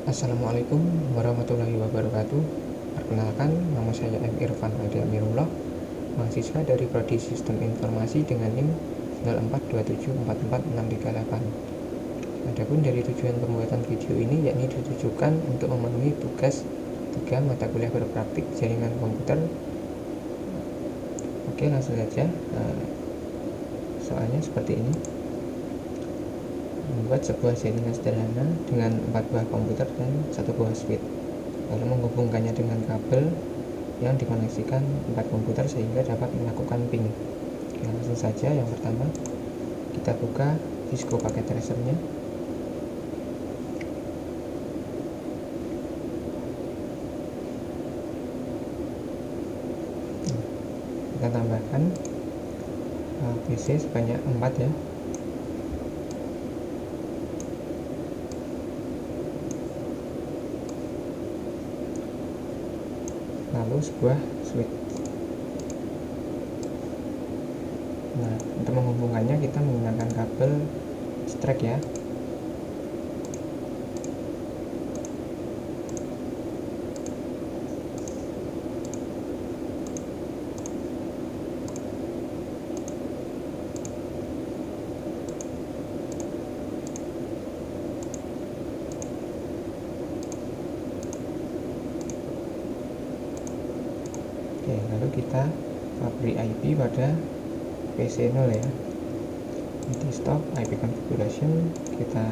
Assalamualaikum warahmatullahi wabarakatuh. Perkenalkan, nama saya M. Irfan Adi Amirullah, mahasiswa dari Prodi Sistem Informasi dengan NIM 0427443638. Adapun dari tujuan pembuatan video ini yakni ditujukan untuk memenuhi tugas 3 mata kuliah berpraktik jaringan komputer. Oke, langsung saja. Soalnya seperti ini. Membuat sebuah jaringan sederhana dengan 4 buah komputer dan 1 buah switch, lalu menghubungkannya dengan kabel yang dikoneksikan 4 komputer sehingga dapat melakukan ping. Oke, langsung saja. Yang pertama, kita buka Cisco paket tracernya. Kita tambahkan PC sebanyak 4 ya. Lalu sebuah switch. Nah, untuk menghubungkannya kita menggunakan kabel strap ya. Oke, lalu kita beri IP pada PC0 ya. Di stop IP configuration kita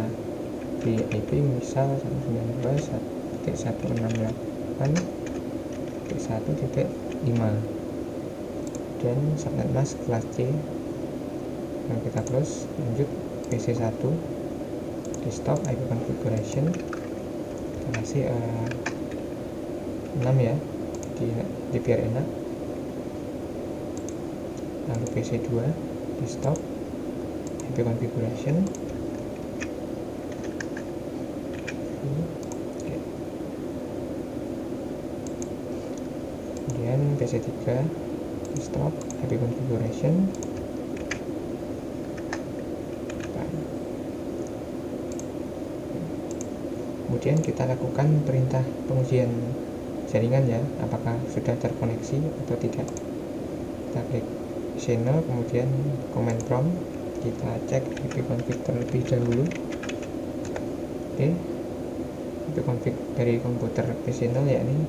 beri IP misal 192.168.1.5 dan subnet mask kelas C. Nah, kita close, lanjut PC1 di stop IP configuration kita kasih 6 ya, di biar enak. Lalu PC2 di stop IP configuration. Oke. Kemudian PC3 di stop IP configuration. Kemudian kita lakukan perintah pengujian jaringan ya, apakah sudah terkoneksi atau tidak. Kita klik channel, kemudian command prompt, kita cek IP config terlebih dahulu. Oke, IP config dari komputer PC0 yakni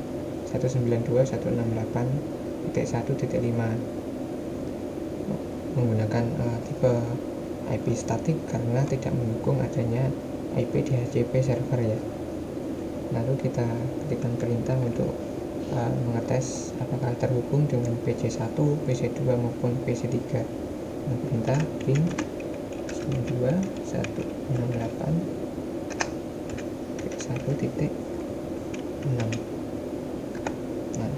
192.168.1.5 menggunakan tipe IP statik karena tidak mendukung adanya IP DHCP server ya. Lalu kita ketikkan perintah untuk mengetes apakah terhubung dengan PC1, PC2 maupun PC3. Nah, perintah ping 92.168.1.6. Nah,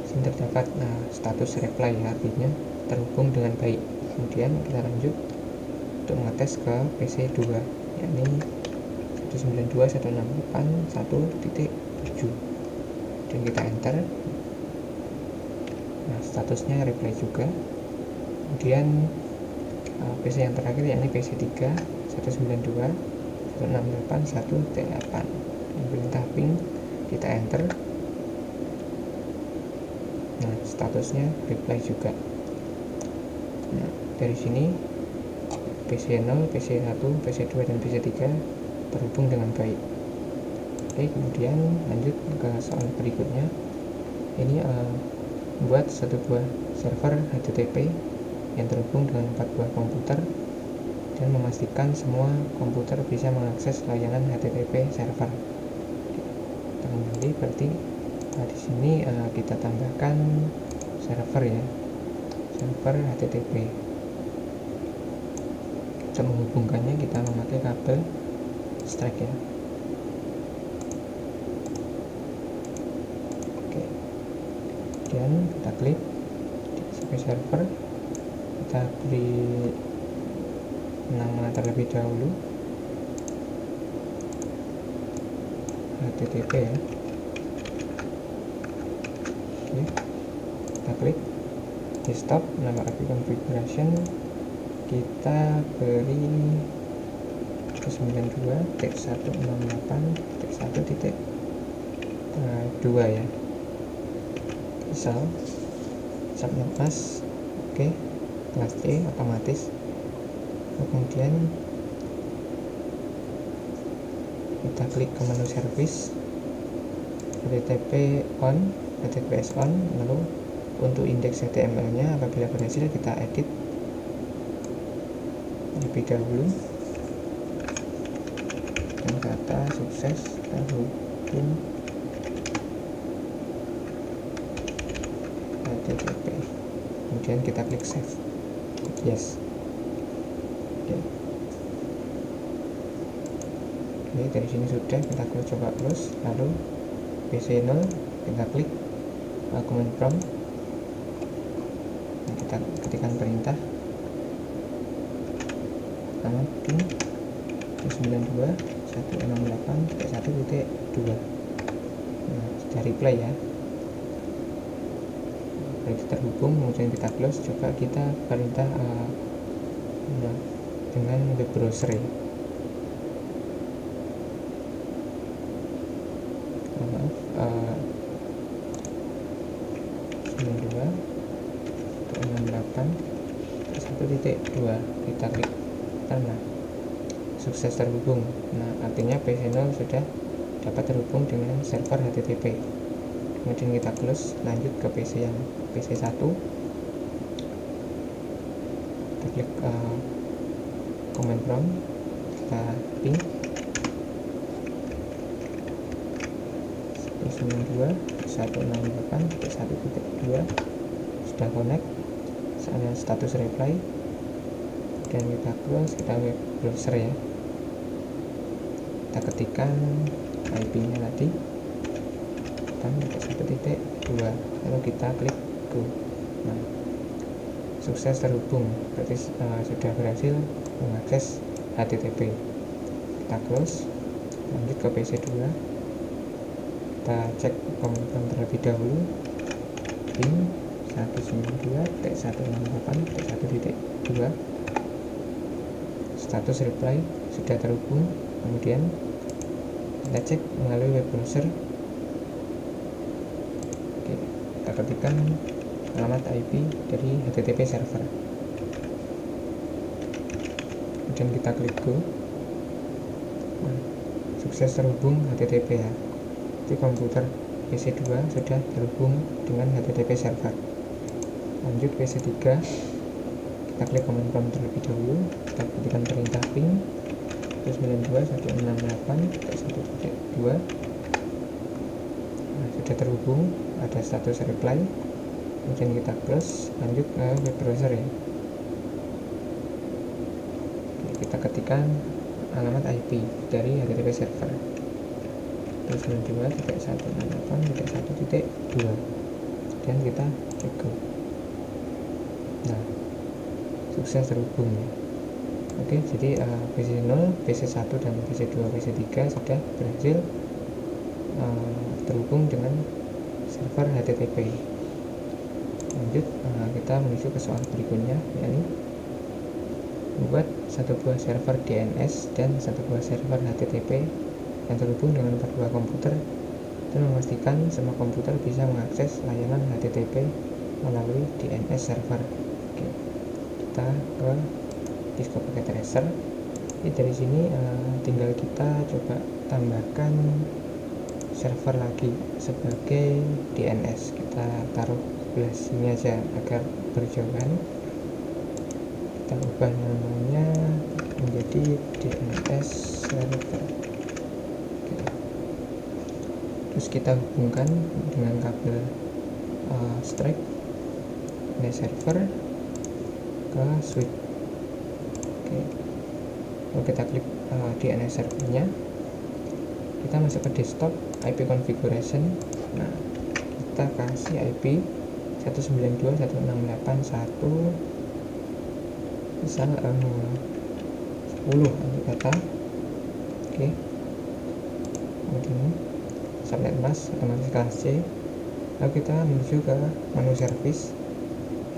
sini terdapat status reply ya, artinya terhubung dengan baik. Kemudian kita lanjut untuk mengetes ke PC2 yakni 192.168.1.7 dan kita enter. Nah, statusnya reply juga. Kemudian PC yang terakhir yakni PC3 192.168.1.8 perintah ping, kita enter. Nah, statusnya reply juga. Nah, dari sini PC0, PC1, PC2 dan PC3 terhubung dengan baik. Oke, kemudian lanjut ke soal berikutnya. Ini buat satu buah server HTTP yang terhubung dengan 4 buah komputer dan memastikan semua komputer bisa mengakses layanan HTTP server. Kita kembali, berarti di sini kita tambahkan server ya, server HTTP. Untuk menghubungkannya kita memakai kabel strap ya. Oke, kemudian kita klik sebagai server, kita beri nama terlebih dahulu HTTP ya. Oke, kita klik di stop, nama IP configuration kita beri 192.168.1.2 ya, misal subnet mask. Oke, kelas C otomatis. Kemudian kita klik ke menu service, HTTP on, HTTPS on. Lalu untuk indeks HTML nya apabila berhasil kita edit lebih dahulu dan kata sukses terhubung HTTP. Kemudian kita klik save, yes. Oke, dari sini sudah, kita coba close. Lalu PC0 kita klik command prompt, nah, kita ketikkan perintah alamat ping 192.168.1.2. Nah, sudah reply ya, itu terhubung. Kemudian kita close. Coba kita perintah dengan web browser ya. Maaf, 92.168.1.2 kita klik karena sukses terhubung. Nah, artinya PC0 sudah dapat terhubung dengan server HTTP. Kemudian kita close, lanjut ke PC1. Kita klik command prompt, kita ping 192.168.1.2, sudah connect, ada status reply. Dan kita close, kita web browser ya, kita ketikkan IP nya tadi dan 1.2, lalu kita klik go. Nah, sukses terhubung, berarti sudah berhasil mengakses HTTP. Kita close, lanjut ke PC2, kita cek komentar terlebih dahulu, ping 192.168.1.2, status reply sudah terhubung. Kemudian kita cek melalui web browser. Oke, kita ketikkan alamat IP dari HTTP server, kemudian kita klik go. Nah, sukses terhubung HTTP ya, di komputer PC2 sudah terhubung dengan HTTP server. Lanjut PC3, kita klik command prompt terlebih dahulu, kita ketikkan perintah ping 192.168.1.2. Nah, sudah terhubung, ada status reply. Kemudian kita close, lanjut ke web browser ya. Kita ketikkan alamat IP dari HTTP server 192.168.1.2 dan kita klik go. Nah, sukses terhubung ya. Oke, jadi PC0, PC1 dan PC2, PC3 sudah berhasil terhubung dengan server HTTP. Lanjut, kita menuju ke soal berikutnya, yakni membuat satu buah server DNS dan satu buah server HTTP yang terhubung dengan 4 buah komputer dan memastikan semua komputer bisa mengakses layanan HTTP melalui DNS server. Oke, kita ke Disco Packet Tracer. Jadi dari sini tinggal kita coba tambahkan server lagi sebagai DNS. Kita taruh sebelah sini aja agar berjauhan. Kita ubah namanya menjadi DNS server. Oke. Terus kita hubungkan dengan kabel strap DNS server ke switch. Oke, lalu kita klik DNS servernya, kita masuk ke desktop IP configuration. Nah, kita kasih IP 192.168.1 misal 10 kata. Oke, kemudian subnet mask otomatis kelas C. Lalu kita menuju ke menu service,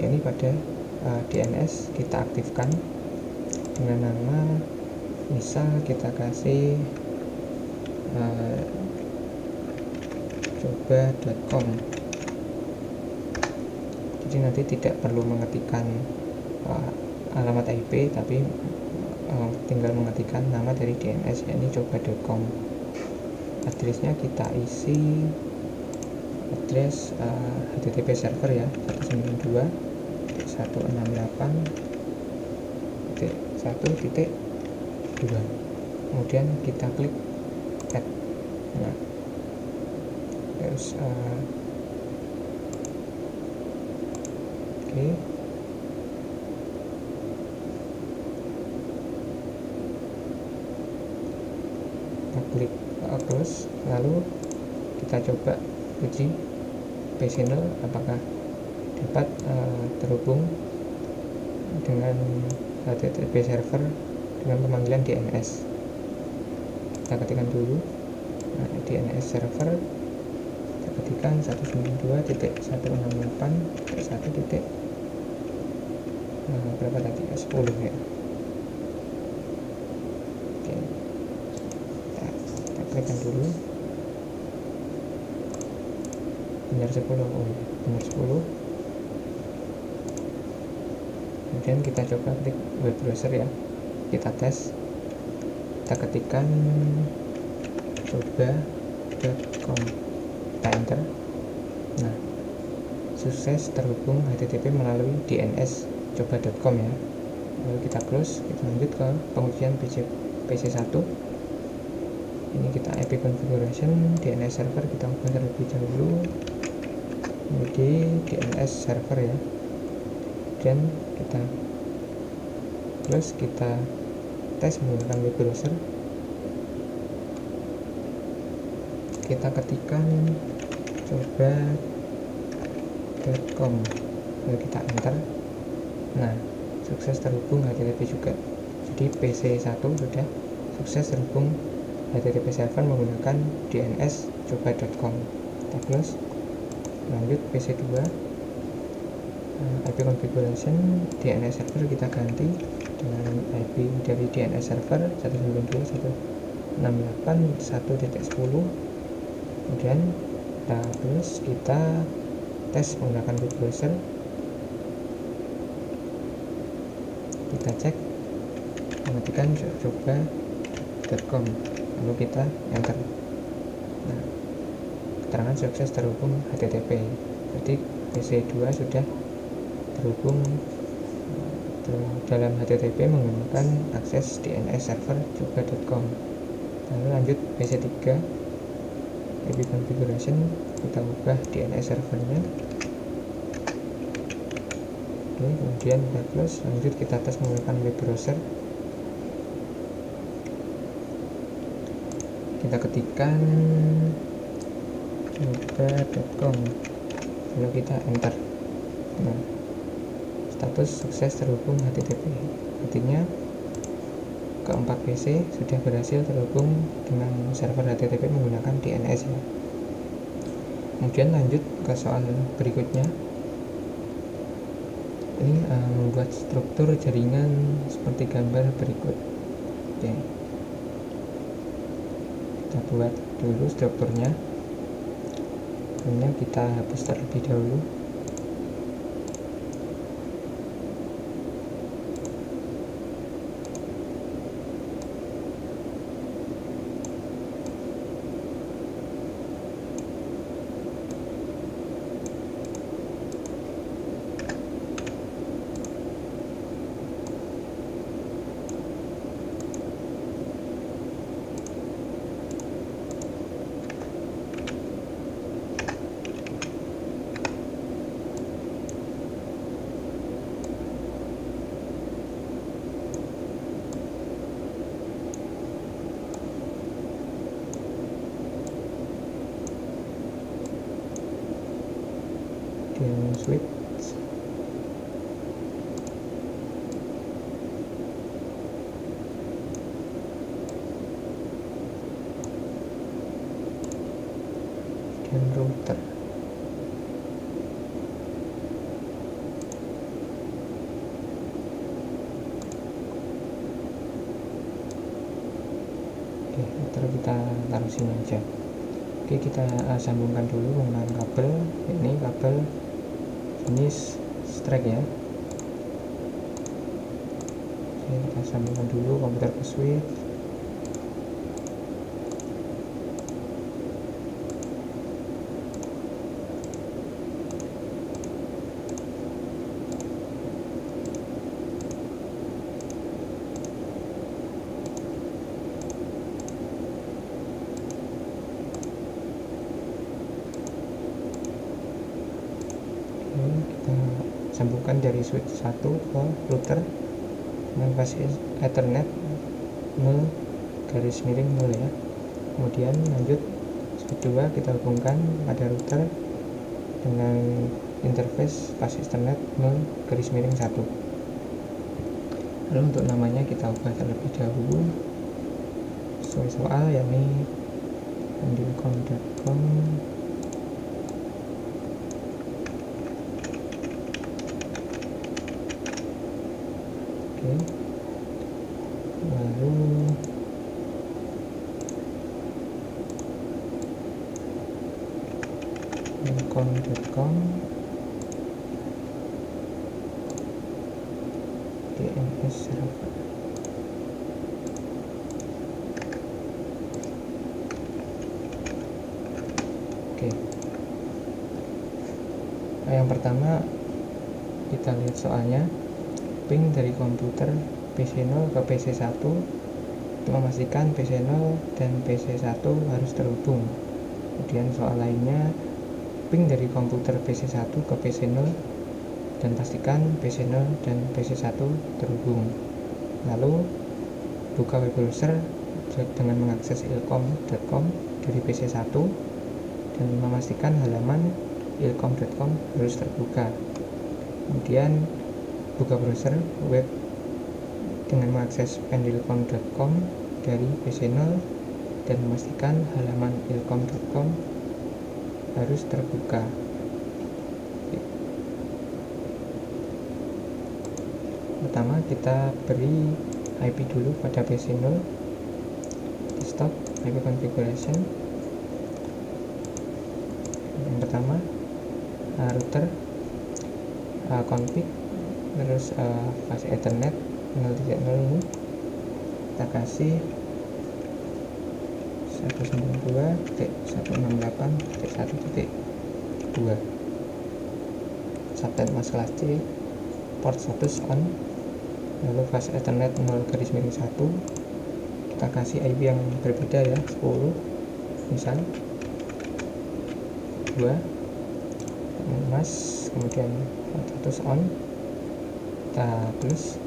ini pada DNS kita aktifkan dengan nama misal kita kasih coba.com, jadi nanti tidak perlu mengetikkan alamat IP, tapi tinggal mengetikkan nama dari DNS, yakni coba.com. Addressnya kita isi address HTTP server ya, 192.168.1.1.2, kemudian kita klik add. Nah, terus oke. Kita klik close, lalu kita coba uji pSignal apakah dapat terhubung dengan HTTP server dengan pemanggilan DNS. Kita ketikkan dulu DNS server, kita ketikkan 192.168.1. Berapa tadi? 10 ya. Oke, kita klikkan dulu. Benar 10, benar 10. Kemudian kita coba klik web browser ya, kita tes, kita ketikkan coba.com, kita enter. Nah, sukses terhubung HTTP melalui DNS coba.com ya. Lalu kita close, kita lanjut ke pengujian PC1. Ini kita IP configuration DNS server, kita ubah terlebih dahulu menjadi DNS server ya, dan kita close, kita tes menggunakan web browser. Kita ketikkan coba.com, lalu kita enter. Nah, sukses terhubung HTTP juga, jadi PC1 sudah sukses terhubung HTTP server menggunakan DNS coba.com. Kita close, lanjut PC2, IP configuration DNS server kita ganti dengan IP dari DNS server 192.168.1.10. kemudian kita close, kita tes menggunakan web browser, kita cek, mengetikkan coba.com, lalu kita enter. Nah, keterangan sukses terhubung HTTP, jadi PC2 sudah terhubung dalam HTTP menggunakan akses DNS server coba.com. Lalu lanjut PC3, IP configuration kita ubah DNS servernya. Oke, kemudian kita close, lanjut kita tes menggunakan web browser. Kita ketikkan coba.com, lalu kita enter. Nah, status sukses terhubung HTTP, artinya keempat PC sudah berhasil terhubung dengan server HTTP menggunakan DNS ya. Kemudian lanjut ke soal berikutnya. Ini membuat struktur jaringan seperti gambar berikut. Oke, kita buat dulu strukturnya. Kemudian kita hapus terlebih dahulu. Dan switch, dan router. sini aja. Oke, kita sambungkan dulu menggunakan kabel. Ini kabel jenis strike ya. Oke, kita sambungkan dulu komputer ke switch. Kita sambungkan dari switch 1 ke router dengan fase Ethernet 0 garis miring 0 ya. Kemudian lanjut switch 2 kita hubungkan pada router dengan interface fase Ethernet 0 garis miring 1. Lalu untuk namanya kita ubah terlebih dahulu sesuai soal, yakni pendilcom.com. Lalu pendilcom.com DNS server. Oke. Yang pertama kita lihat soalnya. Ping dari komputer PC0 ke PC1 untuk memastikan PC0 dan PC1 harus terhubung. Kemudian soal lainnya, ping dari komputer PC1 ke PC0 dan pastikan PC0 dan PC1 terhubung. Lalu buka web browser dengan mengakses ilkom.com dari PC1 dan memastikan halaman ilkom.com harus terbuka. Kemudian buka browser web dengan mengakses pendilcom.com dari PC0 dan memastikan halaman ilkom.com harus terbuka. Pertama kita beri IP dulu pada PC0, desktop IP configuration. Yang pertama router config, terus fase Ethernet 0.0 ini kita kasih 192.168.1.2. subnet mask kelas C, port status on. Lalu fase Ethernet 0 garis miring 1 kita kasih IP yang berbeda ya, 10 misal 2 mask, kemudian port status on kita plus.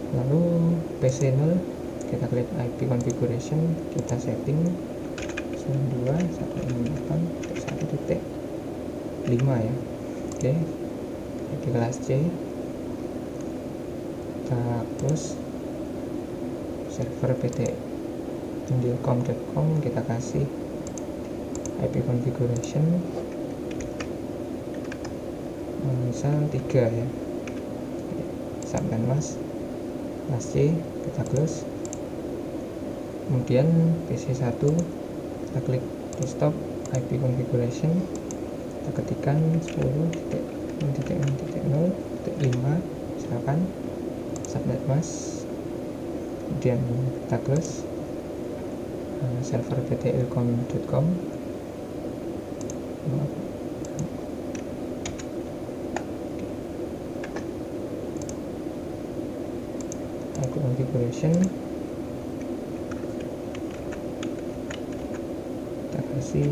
Lalu PC0 kita klik IP configuration, kita setting 92.168.1.5 ya. Oke, IP kelas C kita plus. Server PT pendilcom.com kita kasih IP configuration misal 3 ya. Subnet mask kelas C kita close. Kemudian PC1 kita klik desktop IP configuration, kita ketikkan 10.0.0.5 misalkan subnet mask, kemudian kita close. Server PT ilkom.com IP configuration kita kasih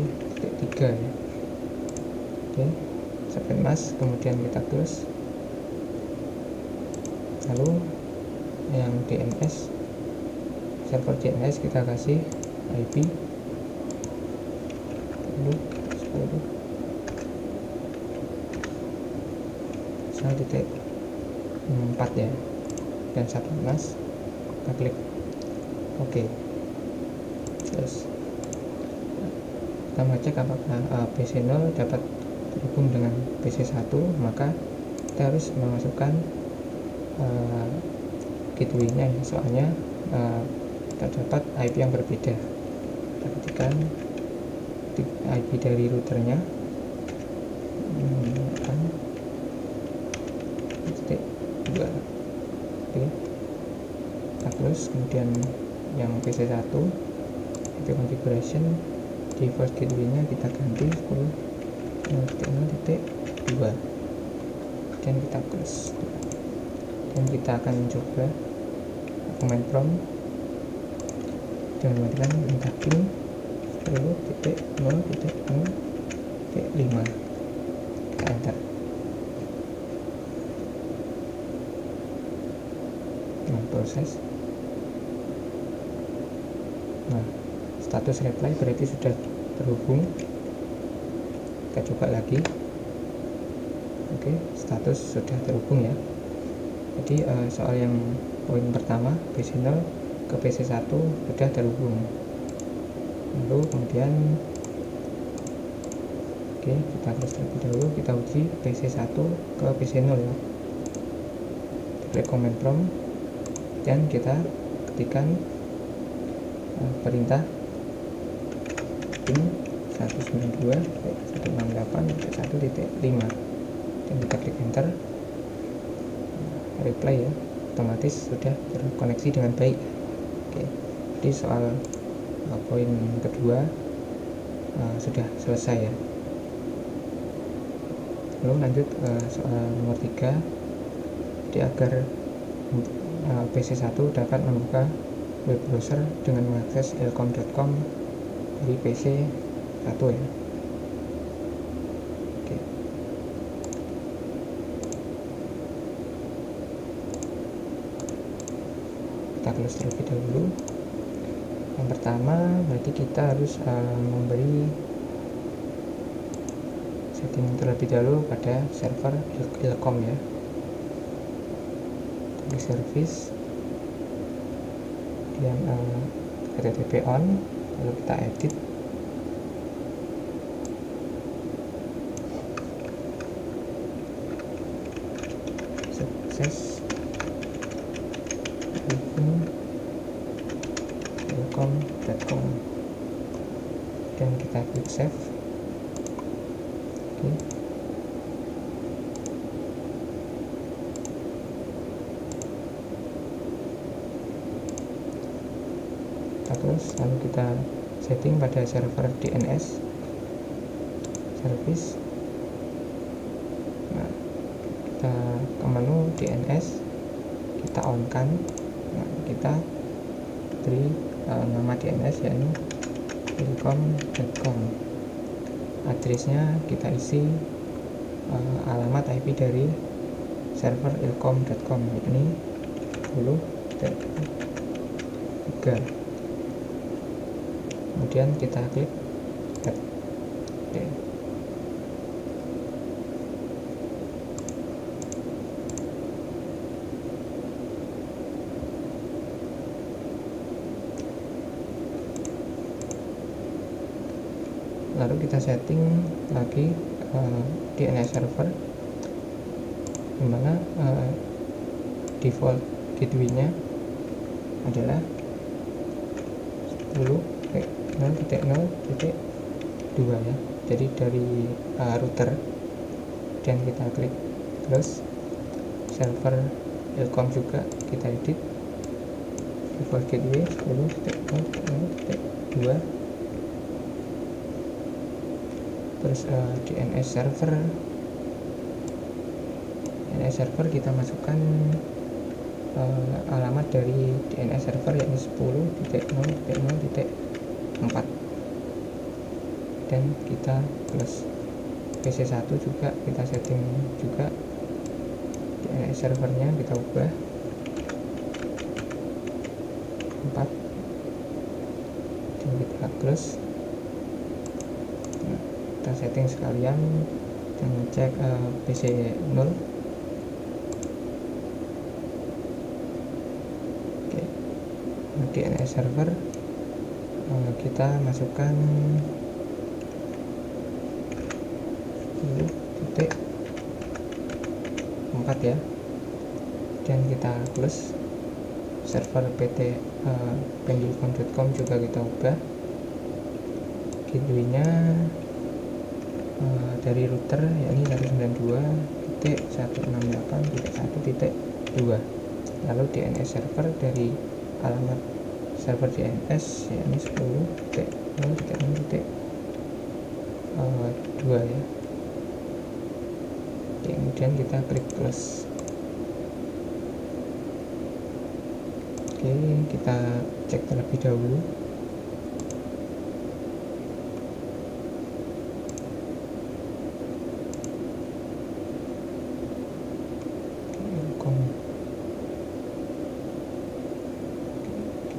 3 ya. Oke, subnet mask, kemudian kita close. Lalu yang DNS, server DNS kita kasih IP 10.1.4 ya, dan subnet mask kita klik OK. Terus kita mengecek apakah PC0 dapat terhubung dengan PC1, maka kita harus memasukkan gateway-nya ya, soalnya terdapat IP yang berbeda. pastikan IP dari routernya titik 2. Oke, kita close. Kemudian yang PC1 itu configuration default gateway-nya kita ganti 10.0.0.2 dan kita close. Dan kita akan mencoba command prompt dengan menggunakan perintah ping 10.0.0.5. kita enter. Nah, proses. Nah, status reply berarti sudah terhubung. Kita coba lagi. Oke, status sudah terhubung ya. Jadi soal yang poin pertama PC0 ke PC1 sudah terhubung. Lalu kemudian kita close terlebih dahulu, kita uji PC1 ke PC0 ya. Klik command prompt dan kita ketikkan perintah ping 192.168.1.5 dan kita klik enter. Reply ya, otomatis sudah terkoneksi dengan baik. Oke, jadi soal poin kedua sudah selesai ya. Lalu lanjut ke soal nomor 3. Jadi agar PC1 dapat membuka web browser dengan mengakses ilkom.com dari PC1 ya. Oke. Kita close terlebih dahulu. Yang pertama berarti kita harus memberi setting terlebih dahulu pada server ilkom ya. Di service kemudian http on, lalu kita edit. Sukses ilkom.com dan kita klik save. Oke. Terus lalu kita setting pada server DNS service. Nah, kita ke menu DNS, kita on kan. Nah, kita beri nama DNS yakni ilkom.com. Addressnya kita isi alamat IP dari server ilkom.com yakni 10.3. Kemudian kita klik add. Oke. Lalu kita setting lagi DNS server, dimana default gateway-nya adalah 10.0.0.2 ya. Jadi dari router, dan kita klik close. Server ilkom juga kita edit default gateway 10.0.0.2. terus DNS server kita masukkan alamat dari DNS server yakni 10.0.0.4 dan kita close. PC1 juga kita setting juga DNS servernya kita ubah 4 dan kita close. Nah, kita setting sekalian dan cek PC0. DNS server kita masukkan 10.4 ya, dan kita close. Server PT pendulkom.com juga kita ubah gateway-nya dari router yakni 192.168.1.2, lalu DNS server dari alamat server DNS yakni 10.0.6.2 ya. Oke, kemudian kita klik close. Oke, kita cek terlebih dahulu.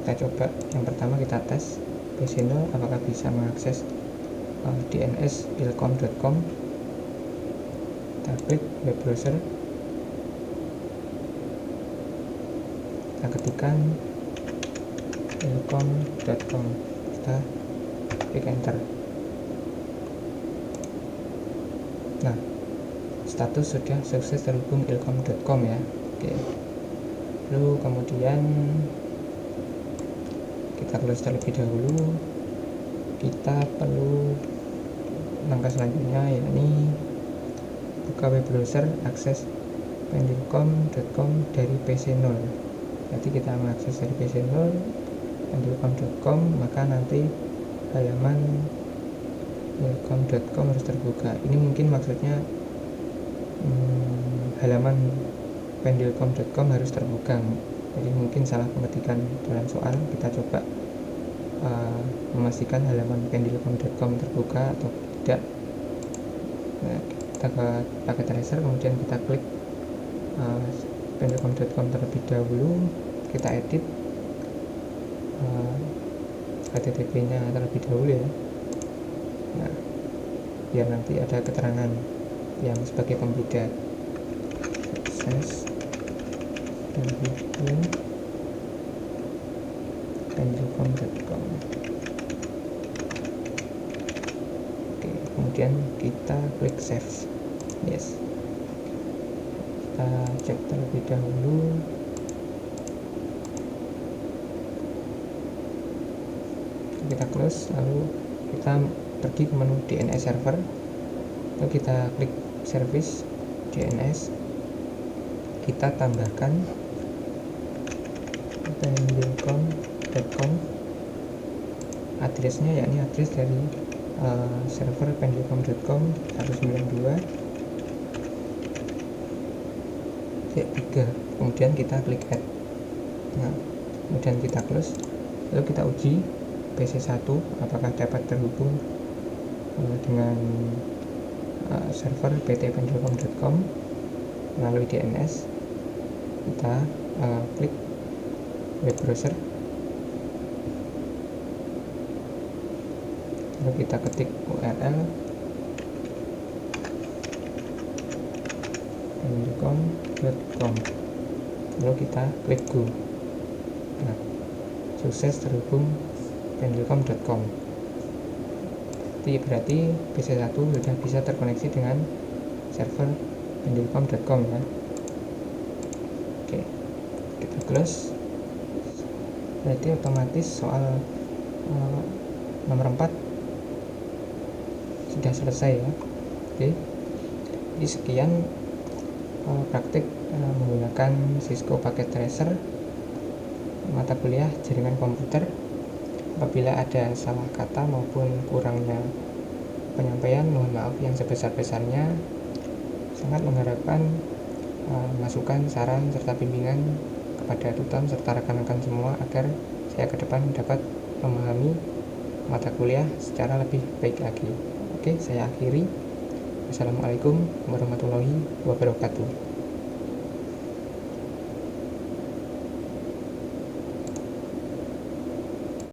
Kita coba yang pertama, kita tes pc0 apakah bisa mengakses DNS ilkom.com. Kita klik web browser, kita ketikkan ilkom.com, kita klik enter. Nah, status sudah sukses terhubung ilkom.com ya. Oke, lalu kemudian kita close terlebih dahulu. Kita perlu langkah selanjutnya yakni buka web browser, akses pendilkom.com dari pc0. Jadi kita mengakses dari pc0 pendilkom.com, maka nanti halaman pendilkom.com harus terbuka. Ini mungkin maksudnya halaman pendilkom.com harus terbuka, jadi mungkin salah pengetikan dalam soal. Kita coba memastikan halaman pendilkom.com terbuka atau tidak. Nah, kita ke paket tracer, kemudian kita klik pendilkom.com terlebih dahulu, kita edit HTTP nya terlebih dahulu ya. Nah, biar nanti ada keterangan yang sebagai pembeda. Sukses terhubung pendilkom.com. Oke, kemudian kita klik save. Yes, kita cek terlebih dahulu. Kita close, lalu kita pergi ke menu DNS server, lalu kita klik service DNS, kita tambahkan pendilkom.com addressnya, yakni address dari server pendilkom.com 192.3. kemudian kita klik add. Nah, kemudian kita close, lalu kita uji pc1 apakah dapat terhubung dengan server pt.pendilkom.com melalui DNS. Kita klik web browser, lalu kita ketik URL pendilkom.com, lalu kita klik go. Nah, sukses terhubung pendilkom.com. Berarti pc1 sudah bisa terkoneksi dengan server pendilkom.com ya. Oke, kita close. Berarti otomatis soal nomor 4 sudah selesai ya. Oke, jadi sekian praktik menggunakan Cisco Packet Tracer mata kuliah jaringan komputer. Apabila ada salah kata maupun kurangnya penyampaian, mohon maaf yang sebesar-besarnya. Sangat mengharapkan masukan, saran, serta bimbingan kepada tutor serta rekan-rekan semua agar saya ke depan dapat memahami mata kuliah secara lebih baik lagi. Oke, saya akhiri. Wassalamualaikum warahmatullahi wabarakatuh.